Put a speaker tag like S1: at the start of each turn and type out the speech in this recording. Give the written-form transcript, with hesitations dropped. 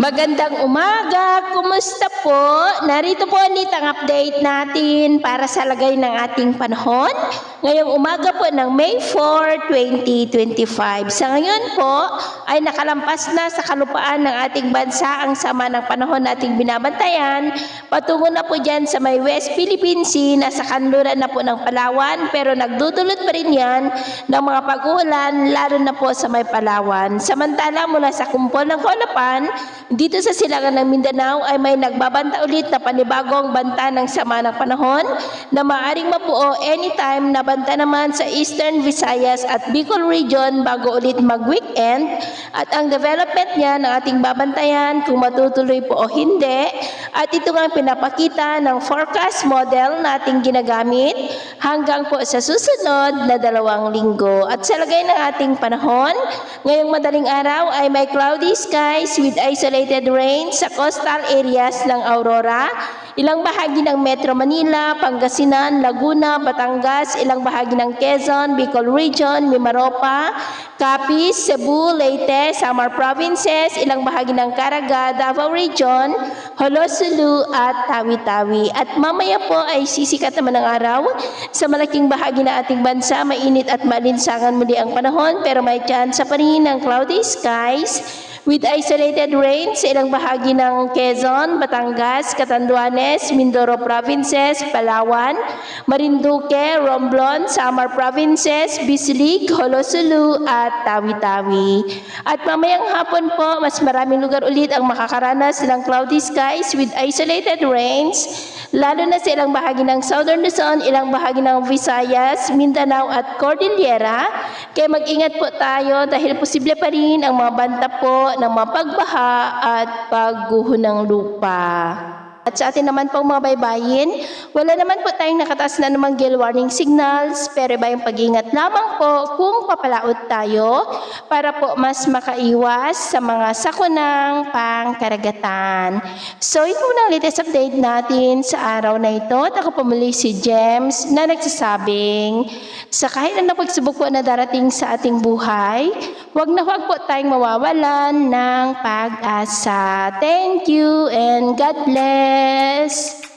S1: Magandang umaga! Kumusta po? Narito po ulit ang update natin para sa lagay ng ating panahon. Ngayong umaga po ng May 4, 2025. Sa ngayon po ay nakalampas na sa kalupaan ng ating bansa ang sama ng panahon nating binabantayan. Patungo na po dyan sa may West Philippine Sea, nasa kanluran na po ng Palawan, pero nagdudulot pa rin yan ng mga pag-ulan, lalo na po sa may Palawan. Samantala mula sa kumpol ng Kaulapan, dito sa silangan ng Mindanao ay may nagbabanta ulit na panibagong banta ng sama ng panahon na maaaring mapuo anytime na banta naman sa Eastern Visayas at Bicol region bago ulit mag-weekend. At ang development niya ng ating babantayan kung matutuloy po o hindi. At ito nga pinapakita ng forecast model na ating ginagamit hanggang po sa susunod na 2 linggo. At sa lagay ng ating panahon, ngayong madaling araw ay may cloudy skies with isolated rain sa coastal areas ng Aurora, ilang bahagi ng Metro Manila, Pangasinan, Laguna, Batangas, ilang bahagi ng Quezon, Bicol Region, Mimaropa, Capiz, Cebu, Leyte, Samar Provinces, ilang bahagi ng Caraga, Davao Region, Holosulu at Tawi-Tawi. At mamaya po ay sisikat naman ng araw sa malaking bahagi ng ating bansa. Mainit at malinsangan muli ang panahon pero may tsansa pa rin ng cloudy skies with isolated rain sa ilang bahagi ng Quezon, Batangas, Catanduanes, Mindoro Provinces, Palawan, Marinduque, Romblon, Samar Provinces, Bislig, Holosulu at Tawi-Tawi. At mamayang hapon po, mas maraming lugar ulit ang makakaranas ng cloudy skies with isolated rains, lalo na sa ilang bahagi ng Southern Luzon, ilang bahagi ng Visayas, Mindanao at Cordillera. Kaya mag-ingat po tayo dahil posible pa rin ang mga banta po ng mga pagbaha at pagguho ng lupa. At sa atin naman pong mga baybayin, wala naman po tayong nakataas na namang gale warning signals, pero iba yung pag-ingat lamang po kung papalaot tayo para po mas makaiwas sa mga sakunang pangkaragatan. So, ito muna ang latest update natin sa araw na ito. At ako po muli si James na nagsasabing sa kahit na pagsubok po na darating sa ating buhay, huwag na huwag po tayong mawawalan ng pag-asa. Thank you and God bless!